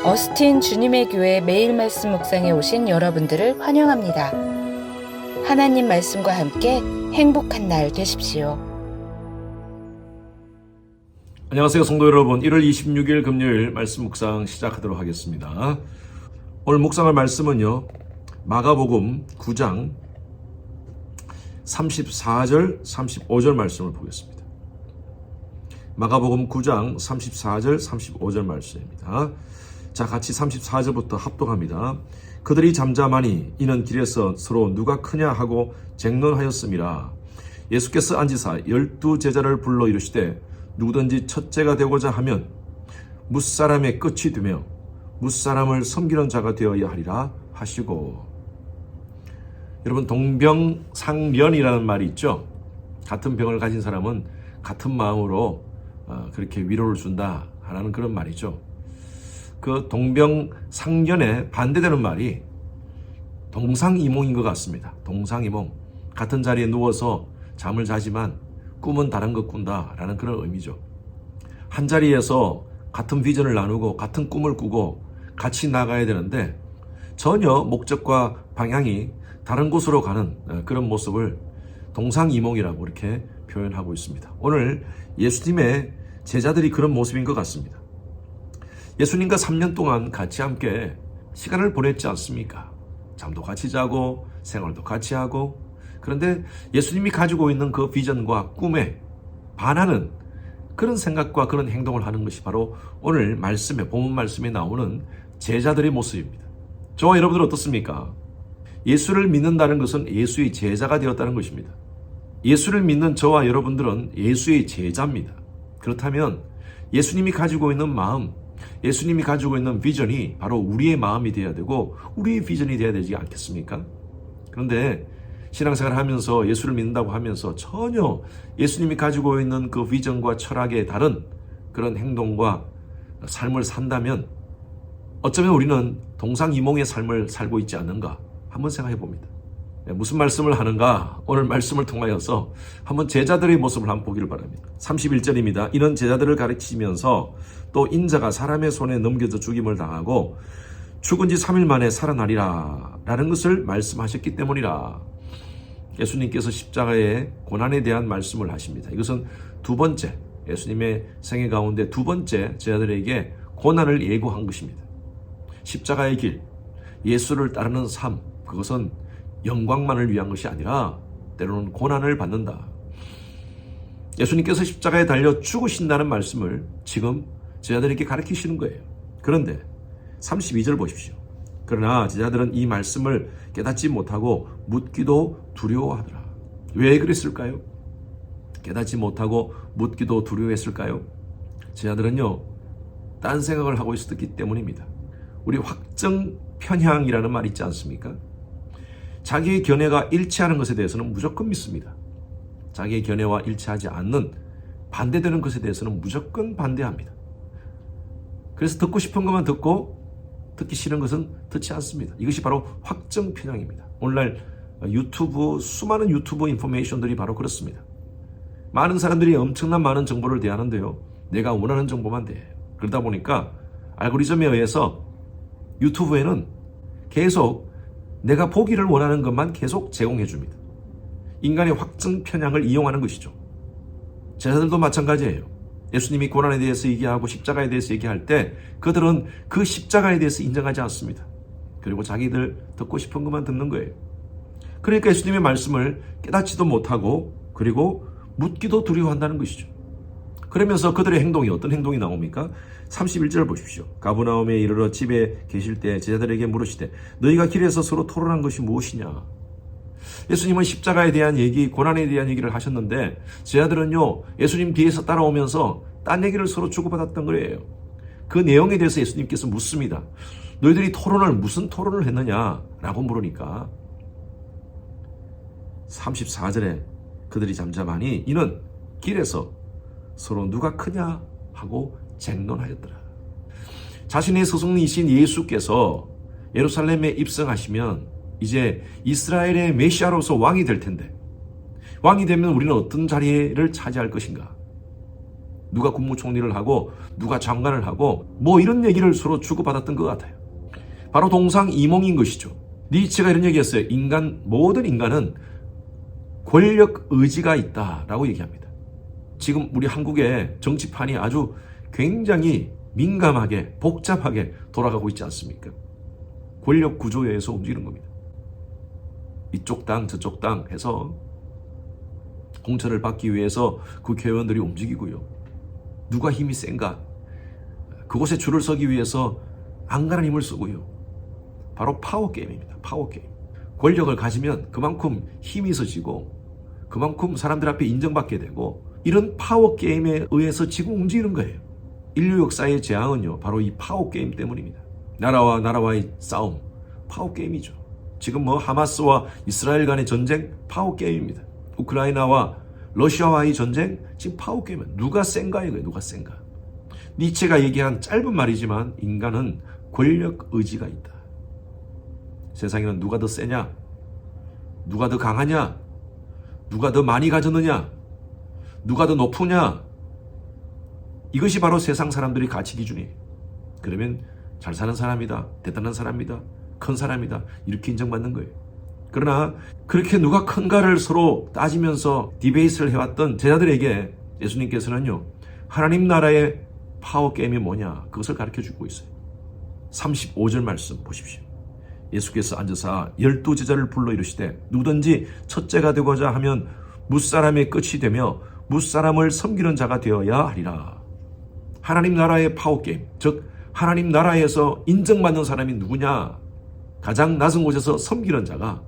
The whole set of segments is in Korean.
어스틴 주님의 교회 매일 말씀 묵상에 오신 여러분들을 환영합니다. 하나님 말씀과 함께 행복한 날 되십시오. 안녕하세요 성도 여러분, 1월 26일 금요일 말씀 묵상 시작하도록 하겠습니다. 오늘 묵상할 말씀은요, 마가복음 9장 34절 35절 말씀을 보겠습니다. 마가복음 9장 34절 35절 말씀입니다. 자, 같이 34절부터 합독합니다. 그들이 잠잠하니 이는 길에서 서로 누가 크냐 하고 쟁론하였음이라. 예수께서 앉으사 12 제자를 불러 이르시되 누구든지 첫째가 되고자 하면 뭇사람의 끝이 되며 뭇사람을 섬기는 자가 되어야 하리라 하시고. 여러분, 동병상련이라는 말이 있죠. 같은 병을 가진 사람은 같은 마음으로 그렇게 위로를 준다 하는 그런 말이죠. 그 동병상련에 반대되는 말이 동상이몽인 것 같습니다. 동상이몽, 같은 자리에 누워서 잠을 자지만 꿈은 다른 것 꾼다 라는 그런 의미죠. 한 자리에서 같은 비전을 나누고 같은 꿈을 꾸고 같이 나가야 되는데 전혀 목적과 방향이 다른 곳으로 가는 그런 모습을 동상이몽이라고 이렇게 표현하고 있습니다. 오늘 예수님의 제자들이 그런 모습인 것 같습니다. 예수님과 3년 동안 같이 함께 시간을 보냈지 않습니까? 잠도 같이 자고 생활도 같이 하고. 그런데 예수님이 가지고 있는 그 비전과 꿈에 반하는 그런 생각과 그런 행동을 하는 것이 바로 오늘 말씀에, 본문 말씀에 나오는 제자들의 모습입니다. 저와 여러분들 어떻습니까? 예수를 믿는다는 것은 예수의 제자가 되었다는 것입니다. 예수를 믿는 저와 여러분들은 예수의 제자입니다. 그렇다면 예수님이 가지고 있는 마음, 예수님이 가지고 있는 비전이 바로 우리의 마음이 되어야 되고 우리의 비전이 되어야 되지 않겠습니까? 그런데 신앙생활을 하면서 예수를 믿는다고 하면서 전혀 예수님이 가지고 있는 그 비전과 철학에 다른 그런 행동과 삶을 산다면 어쩌면 우리는 동상이몽의 삶을 살고 있지 않는가 한번 생각해 봅니다. 무슨 말씀을 하는가? 오늘 말씀을 통하여서 한번 제자들의 모습을 한번 보기를 바랍니다. 31절입니다. 이는 제자들을 가르치면서 또 인자가 사람의 손에 넘겨져 죽임을 당하고 죽은 지 3일 만에 살아나리라 라는 것을 말씀하셨기 때문이라. 예수님께서 십자가의 고난에 대한 말씀을 하십니다. 이것은 두 번째, 예수님의 생애 가운데 두 번째 제자들에게 고난을 예고한 것입니다. 십자가의 길, 예수를 따르는 삶, 그것은 영광만을 위한 것이 아니라 때로는 고난을 받는다. 예수님께서 십자가에 달려 죽으신다는 말씀을 지금 제자들에게 가르치시는 거예요. 그런데 32절 보십시오. 그러나 제자들은 이 말씀을 깨닫지 못하고 묻기도 두려워하더라. 왜 그랬을까요? 깨닫지 못하고 묻기도 두려워했을까요? 제자들은요, 딴 생각을 하고 있었기 때문입니다. 우리 확정 편향이라는 말 있지 않습니까? 자기의 견해가 일치하는 것에 대해서는 무조건 믿습니다. 자기의 견해와 일치하지 않는 반대되는 것에 대해서는 무조건 반대합니다. 그래서 듣고 싶은 것만 듣고 듣기 싫은 것은 듣지 않습니다. 이것이 바로 확정 편향입니다. 오늘날 유튜브, 수많은 유튜브 인포메이션들이 바로 그렇습니다. 많은 사람들이 엄청난 많은 정보를 대하는데요, 내가 원하는 정보만 대해요. 그러다 보니까 알고리즘에 의해서 유튜브에는 계속 내가 보기를 원하는 것만 계속 제공해 줍니다. 인간의 확정 편향을 이용하는 것이죠. 제자들도 마찬가지예요. 예수님이 고난에 대해서 얘기하고 십자가에 대해서 얘기할 때 그들은 그 십자가에 대해서 인정하지 않습니다. 그리고 자기들 듣고 싶은 것만 듣는 거예요. 그러니까 예수님의 말씀을 깨닫지도 못하고 그리고 묻기도 두려워한다는 것이죠. 그러면서 그들의 행동이 어떤 행동이 나옵니까? 31절 보십시오. 가버나움에 이르러 집에 계실 때 제자들에게 물으시되 너희가 길에서 서로 토론한 것이 무엇이냐? 예수님은 십자가에 대한 얘기, 고난에 대한 얘기를 하셨는데 제자들은요, 예수님 뒤에서 따라오면서 딴 얘기를 서로 주고받았던 거예요. 그 내용에 대해서 예수님께서 묻습니다. 너희들이 무슨 토론을 했느냐라고 물으니까 34절에 그들이 잠잠하니 이는 길에서 서로 누가 크냐 하고 쟁론하였더라. 자신의 스승이신 예수께서 예루살렘에 입성하시면 이제 이스라엘의 메시아로서 왕이 될 텐데, 왕이 되면 우리는 어떤 자리를 차지할 것인가? 누가 국무총리를 하고 누가 장관을 하고 뭐 이런 얘기를 서로 주고받았던 것 같아요. 바로 동상이몽인 것이죠. 니체가 이런 얘기했어요. 모든 인간은 권력 의지가 있다라고 얘기합니다. 지금 우리 한국의 정치판이 아주 굉장히 민감하게 복잡하게 돌아가고 있지 않습니까? 권력 구조에 의해서 움직이는 겁니다. 이쪽 당 저쪽 당 해서 공천을 받기 위해서 국회의원들이 움직이고요. 누가 힘이 센가? 그곳에 줄을 서기 위해서 안간한 힘을 쓰고요. 바로 파워게임입니다. 파워게임. 권력을 가지면 그만큼 힘이 있어지고 그만큼 사람들 앞에 인정받게 되고 이런 파워게임에 의해서 지금 움직이는 거예요. 인류 역사의 재앙은요. 바로 이 파워게임 때문입니다. 나라와 나라와의 싸움. 파워게임이죠. 지금 뭐 하마스와 이스라엘 간의 전쟁 파워게임입니다. 우크라이나와 러시아와의 전쟁 지금 파워게임이에요. 누가 센가 이거예요. 누가 센가. 니체가 얘기한 짧은 말이지만 인간은 권력 의지가 있다. 세상에는 누가 더 세냐? 누가 더 강하냐? 누가 더 많이 가졌느냐? 누가 더 높으냐? 이것이 바로 세상 사람들의 가치 기준이에요. 그러면 잘 사는 사람이다. 대단한 사람이다. 큰 사람이다. 이렇게 인정받는 거예요. 그러나 그렇게 누가 큰가를 서로 따지면서 디베이트를 해왔던 제자들에게 예수님께서는요. 하나님 나라의 파워게임이 뭐냐? 그것을 가르쳐주고 있어요. 35절 말씀 보십시오. 예수께서 앉으사 12제자를 불러 이르시되 누구든지 첫째가 되고자 하면 무사람의 끝이 되며 무사람을 섬기는 자가 되어야 하리라. 하나님 나라의 파워게임, 즉 하나님 나라에서 인정받는 사람이 누구냐? 가장 낮은 곳에서 섬기는 자가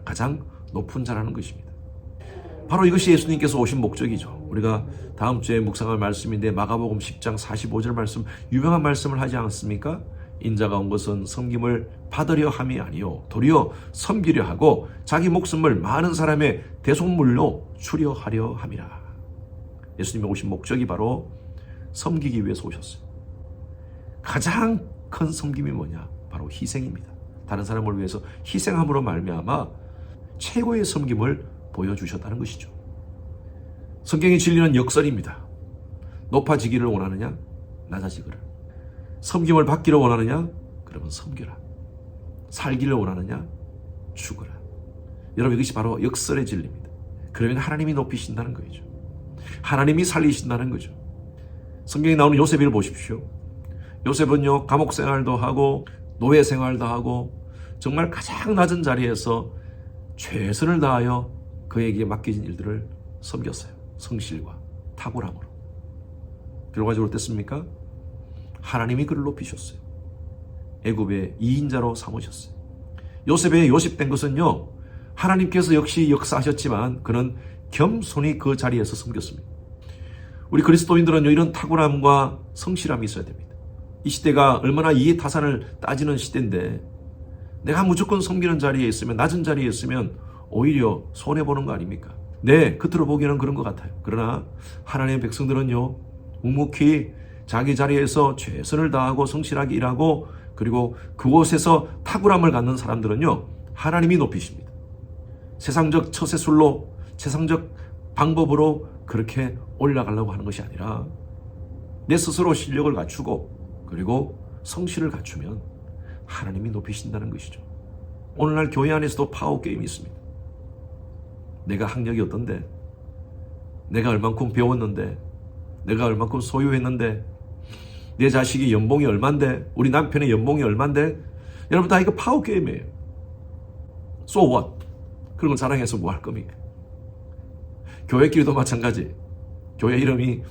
가장 높은 자라는 것입니다. 바로 이것이 예수님께서 오신 목적이죠. 우리가 다음 주에 묵상할 말씀인데 마가복음 10장 45절 말씀, 유명한 말씀을 하지 않습니까? 인자가 온 것은 섬김을 받으려 함이 아니요 도리어 섬기려 하고 자기 목숨을 많은 사람의 대속물로 주려 하려 함이라. 예수님이 오신 목적이 바로 섬기기 위해서 오셨어요. 가장 큰 섬김이 뭐냐? 바로 희생입니다. 다른 사람을 위해서 희생함으로 말미암아 최고의 섬김을 보여주셨다는 것이죠. 성경의 진리는 역설입니다. 높아지기를 원하느냐? 낮아지기를. 섬김을 받기를 원하느냐? 그러면 섬겨라. 살기를 원하느냐? 죽어라. 여러분 이것이 바로 역설의 진리입니다. 그러면 하나님이 높이신다는 거죠. 하나님이 살리신다는 거죠. 성경에 나오는 요셉을 보십시오. 요셉은요 감옥 생활도 하고 노예 생활도 하고 정말 가장 낮은 자리에서 최선을 다하여 그에게 맡겨진 일들을 섬겼어요. 성실과 탁월함으로. 결과적으로 어땠습니까? 하나님이 그를 높이셨어요. 애굽의 2인자로 삼으셨어요. 요셉의 요셉된 것은요 하나님께서 역시 역사하셨지만 그는 겸손히 그 자리에서 섬겼습니다. 우리 그리스도인들은요 이런 탁월함과 성실함이 있어야 됩니다. 이 시대가 얼마나 이해타산을 따지는 시대인데 내가 무조건 섬기는 자리에 있으면 낮은 자리에 있으면 오히려 손해보는 거 아닙니까? 네, 겉으로 보기에는 그런 것 같아요. 그러나 하나님의 백성들은요 묵묵히 자기 자리에서 최선을 다하고 성실하게 일하고 그리고 그곳에서 탁월함을 갖는 사람들은요 하나님이 높이십니다. 세상적 처세술로 세상적 방법으로 그렇게 올라가려고 하는 것이 아니라 내 스스로 실력을 갖추고 그리고 성실을 갖추면 하나님이 높이신다는 것이죠. 오늘날 교회 안에서도 파워게임이 있습니다. 내가 학력이 어떤데, 내가 얼만큼 배웠는데, 내가 얼만큼 소유했는데, 내 자식이 연봉이 얼만데, 우리 남편의 연봉이 얼만데, 여러분 다 이거 파워게임이에요. So what? 그런 걸 자랑해서 뭐 할 겁니까? 교회끼리도 마찬가지. 교회 이름이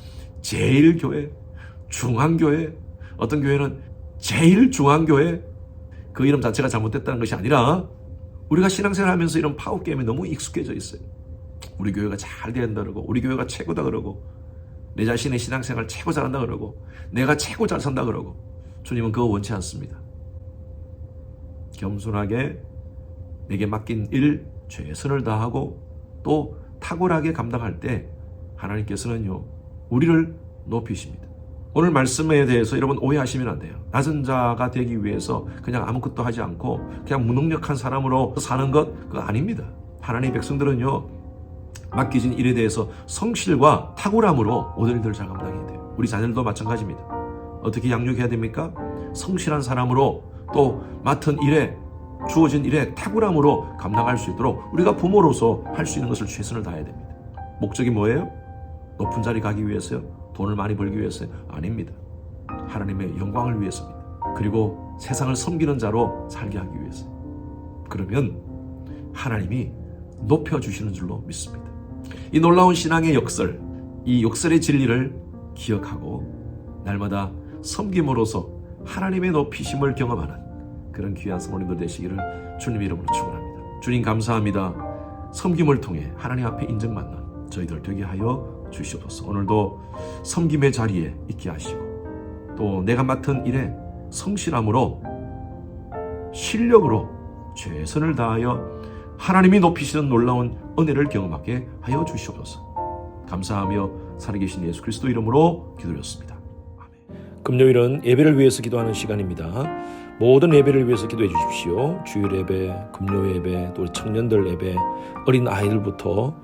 제일교회, 중앙교회, 어떤 교회는 제일 중앙교회, 그 이름 자체가 잘못됐다는 것이 아니라 우리가 신앙생활 하면서 이런 파워게임에 너무 익숙해져 있어요. 우리 교회가 잘 된다 그러고 우리 교회가 최고다 그러고 내 자신의 신앙생활 최고 잘한다 그러고 내가 최고 잘 산다 그러고 주님은 그거 원치 않습니다. 겸손하게 내게 맡긴 일 최선을 다하고 또 탁월하게 감당할 때 하나님께서는요 우리를 높이십니다. 오늘 말씀에 대해서 여러분 오해하시면 안 돼요. 낮은 자가 되기 위해서 그냥 아무것도 하지 않고 그냥 무능력한 사람으로 사는 것 그거 아닙니다. 하나님의 백성들은요 맡겨진 일에 대해서 성실과 탁월함으로 오늘들 잘 감당해야 돼요. 우리 자녀들도 마찬가지입니다. 어떻게 양육해야 됩니까? 성실한 사람으로 또 맡은 일에 주어진 일에 탁월함으로 감당할 수 있도록 우리가 부모로서 할 수 있는 것을 최선을 다해야 됩니다. 목적이 뭐예요? 높은 자리 가기 위해서요? 돈을 많이 벌기 위해서요? 아닙니다. 하나님의 영광을 위해서입니다. 그리고 세상을 섬기는 자로 살게 하기 위해서. 그러면 하나님이 높여주시는 줄로 믿습니다. 이 놀라운 신앙의 역설, 이 역설의 진리를 기억하고 날마다 섬김으로써 하나님의 높이심을 경험하는 그런 귀한 성도님들 되시기를 주님 이름으로 축원합니다. 주님 감사합니다. 섬김을 통해 하나님 앞에 인정받는 저희들 되게 하여 주시옵소서. 오늘도 섬김의 자리에 있게 하시고 또 내가 맡은 일에 성실함으로 실력으로 최선을 다하여 하나님이 높이시는 놀라운 은혜를 경험하게 하여 주시옵소서. 감사하며 살아계신 예수 그리스도 이름으로 기도드렸습니다. 아멘. 금요일은 예배를 위해서 기도하는 시간입니다. 모든 예배를 위해서 기도해 주십시오. 주일 예배, 금요 예배, 또 청년들 예배, 어린 아이들부터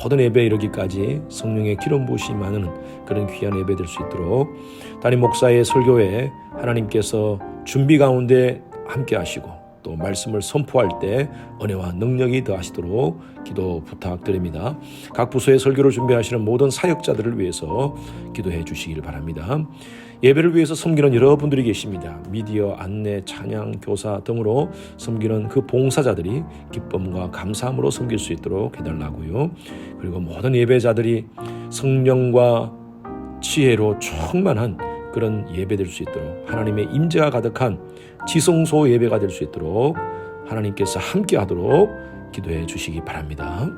모든 예배에 이르기까지 성령의 기름 부으심이 많은 그런 귀한 예배 될 수 있도록 담임 목사의 설교에 하나님께서 준비 가운데 함께 하시고 또 말씀을 선포할 때 은혜와 능력이 더하시도록 기도 부탁드립니다. 각 부서의 설교를 준비하시는 모든 사역자들을 위해서 기도해 주시길 바랍니다. 예배를 위해서 섬기는 여러분들이 계십니다. 미디어, 안내, 찬양, 교사 등으로 섬기는 그 봉사자들이 기쁨과 감사함으로 섬길 수 있도록 해달라고요. 그리고 모든 예배자들이 성령과 지혜로 충만한 그런 예배 될 수 있도록 하나님의 임재가 가득한 지성소 예배가 될 수 있도록 하나님께서 함께 하도록 기도해 주시기 바랍니다.